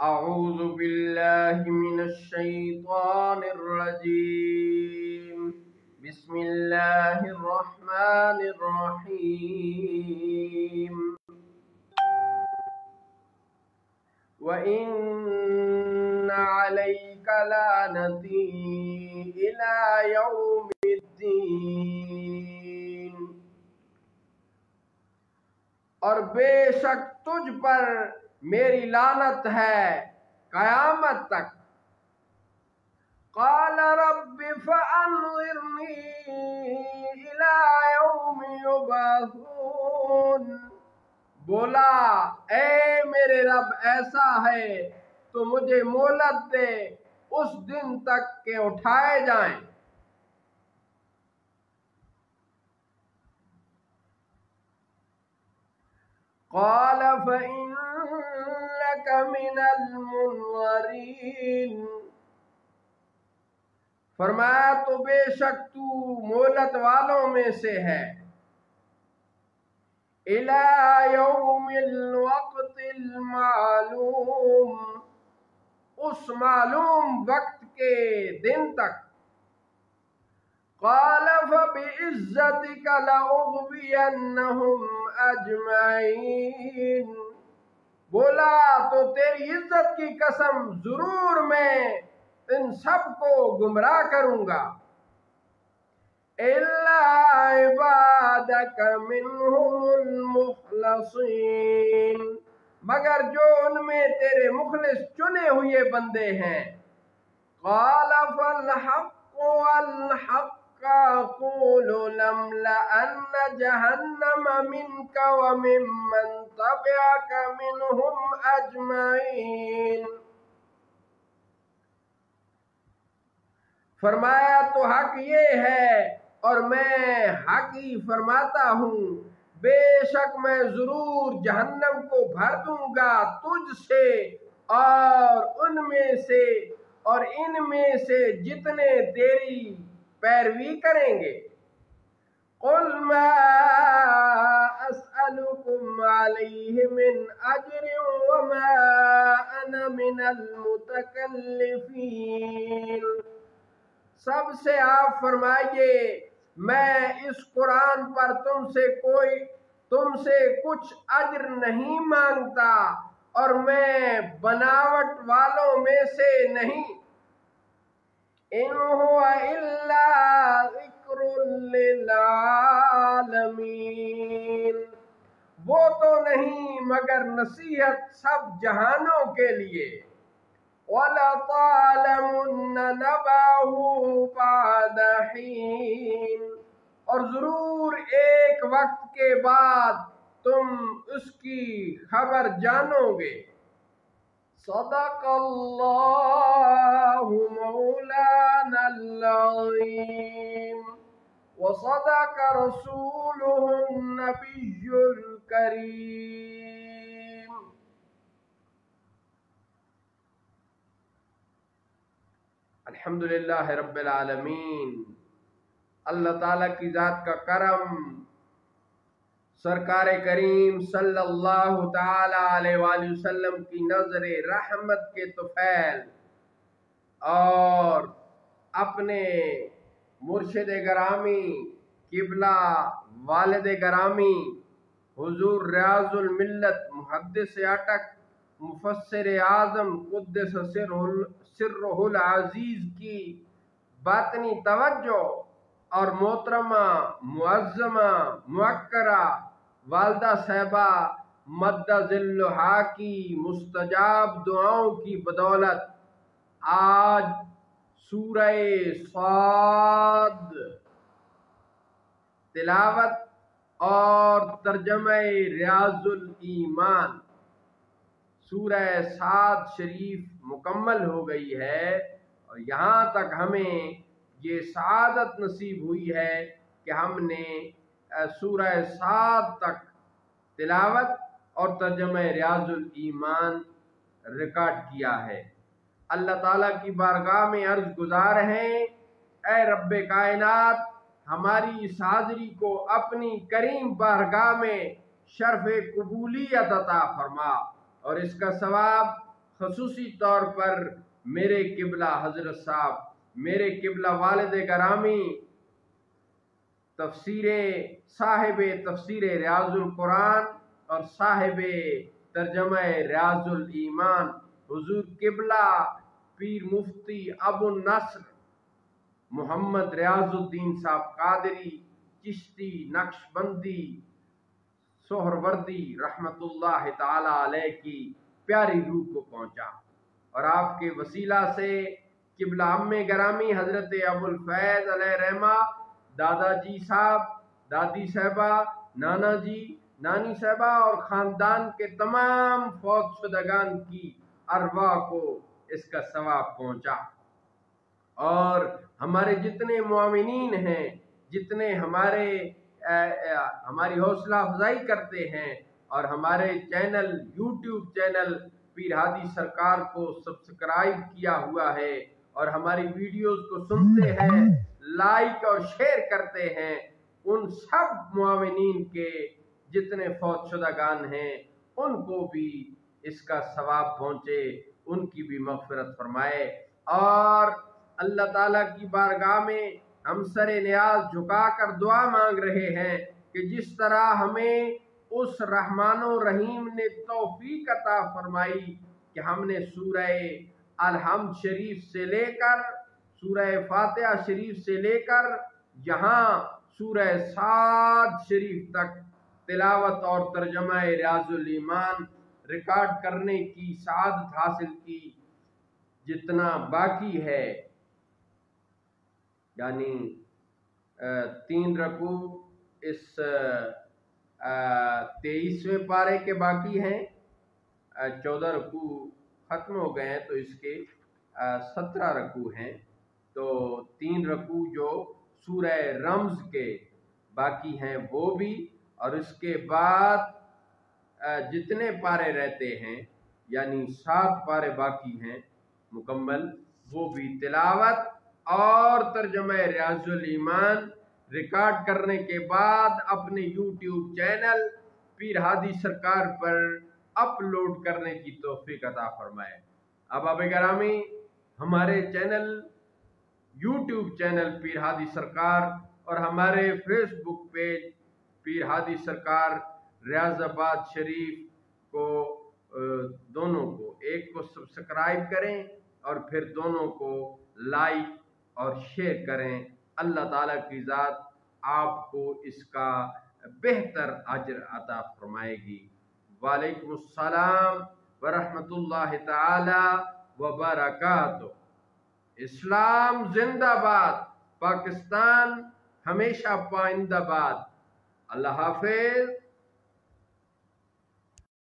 أعوذ بالله من الشيطان الرجيم. بسم الله الرحمن الرحيم. وإن عليك لعنتي إلى يوم الدين. اور بے شک تجھ پر میری لعنت ہے قیامت تک. قال رب فأنظرني إلى يوم يبعثون. بولا اے میرے رب ایسا ہے تو مجھے مہلت دے اس دن تک کہ اٹھائے جائیں. قال فإنك من المنظرين. فرمایا تو بے شک تو مہلت والوں میں سے ہے. إلى يوم الوقت المعلوم. اس معلوم وقت کے دن تک. قال فبعزتك لأغوينهم أجمعين. بولا تو تیری عزت کی قسم ضرور میں ان سب کو گمراہ کروں گا. إلا عبادك منهم المخلصين. مگر جو ان میں تیرے مخلص چنے ہوئے بندے ہیں. قال فالحق والحق أقول لأملأن جهنم منك وممن تبعك منهم أجمعين. فرمایا تو حق یہ ہے اور میں حق ہی فرماتا ہوں. بے شک میں ضرور جہنم کو بھر دوں گا تجھ سے اور ان میں سے جتنے تیری پیروی کریں گے. قل ما اسألكم عليه من اجر وما انا من المتکلفین. سب سے آپ فرمائیے میں اس قرآن پر تم سے کچھ اجر نہیں مانگتا اور میں بناوٹ والوں میں سے نہیں. ان هو الا ذکر للعالمین. وہ تو نہیں مگر نصیحت سب جہانوں کے لیے. وَلَتَعْلَمُنَّ نَبَأَهُ بَعْدَ حِينٍ. اور ضرور ایک وقت کے بعد تم اس کی خبر جانو گے. صدق اللہ مولانا العظیم وصدق رسوله النبی الکریم. الحمدللہ رب العالمین. اللہ تعالیٰ کی ذات کا کرم سرکار کریم صلی اللہ تعالی علیہ وآلہ وسلم کی نظر رحمت کے طفیل اور اپنے مرشد گرامی قبلہ والد گرامی حضور ریاض الملت محدث اٹک مفسر اعظم قدس سرہ العزیز کی باطنی توجہ اور محترمہ معظمہ موقرہ والدہ صاحبہ مد ذلھا کی مستجاب دعاؤں کی بدولت آج سورہ صاد تلاوت اور ترجمہ ریاض الایمان سورہ صاد شریف مکمل ہو گئی ہے. اور یہاں تک ہمیں یہ سعادت نصیب ہوئی ہے کہ ہم نے سورہ صاد تک تلاوت اور ترجمہ ریاض الایمان ریکارڈ کیا ہے. اللہ تعالیٰ کی بارگاہ میں عرض گزار ہیں اے رب کائنات ہماری اس حاضری کو اپنی کریم بارگاہ میں شرف قبولیت عطا فرما اور اس کا ثواب खसूसी तौर पर मेरे किबला हजरत साहब, मेरे किबला वालिद गरामी साहिब तफसीर रियाजुल कुरान और साहिब तर्जमा रियाजुल ईमान हुजूर किबला पीर मुफ्ती अबू नस्र मोहम्मद रियाजुद्दीन साहब कादरी चिश्ती नक्शबंदी सोहरवर्दी रहमतुल्लाह ताला अलैह की प्यारी रूह को पहुंचा, और आपके वसीला से किबला अम्मे गरामी हजरत अबुल फैज अलैह रहमा, दादाजी साहब, दादी साहबा, नाना जी, नानी साहबा और ख़ानदान के तमाम फौत शुदगान की अरवा को इसका सवाब पहुंचा। और हमारे जितने मुआमिनीन हैं, जितने हमारी हौसला अफजाई करते हैं और हमारे चैनल यूट्यूब चैनल पीर हादी सरकार को सब्सक्राइब किया हुआ है और हमारी वीडियोस को सुनते हैं, लाइक और शेयर करते हैं, उन सब मुआमिनीन के जितने फौत शुदागान हैं उनको भी इसका सवाब पहुँचे, उनकी भी मग़फ़िरत फरमाए। और अल्लाह ताला की बारगाह में हम सरे नियाज झुका कर दुआ मांग रहे हैं कि जिस तरह हमें उस रहमानो रहीम ने तौफीक अता फरमाई कि हमने सूरह अल-हम्द शरीफ से लेकर सूरह फातिहा शरीफ से लेकर यहाँ सूरह साद शरीफ तक तिलावत और तर्जमा रियाजुल ईमान रिकॉर्ड करने की सआदत हासिल की। जितना बाकी है यानी 3 रकू इस 23वें पारे के बाकी हैं, 14 रकू ख़त्म हो गए हैं तो इसके 17 रकू हैं। तो 3 रकू जो सूरह रम्ज़ के बाकी हैं वो भी, और इसके बाद जितने पारे रहते हैं यानी 7 पारे बाकी हैं मुकम्मल, वो भी तिलावत और तर्जमा रियाजुल ईमान रिकॉर्ड करने के बाद अपने यूट्यूब चैनल पीर हादी सरकार पर अपलोड करने की तौफीक अता फरमाए। अब अब गरामी हमारे चैनल यूट्यूब चैनल पीर हादी सरकार और हमारे फेसबुक पेज पीर हादी सरकार रियाजाबाद शरीफ को दोनों को, एक को सब्सक्राइब करें और फिर दोनों को लाइक और शेयर करें। अल्लाह ताला की ज़ात आपको इसका बेहतर अजर अता फरमाएगी। वालेकुमुस्सलाम व रहमतुल्लाहि ताला व बरकातुहू। इस्लाम जिंदाबाद, पाकिस्तान हमेशा पाइंदाबाद। अल्लाह हाफिज।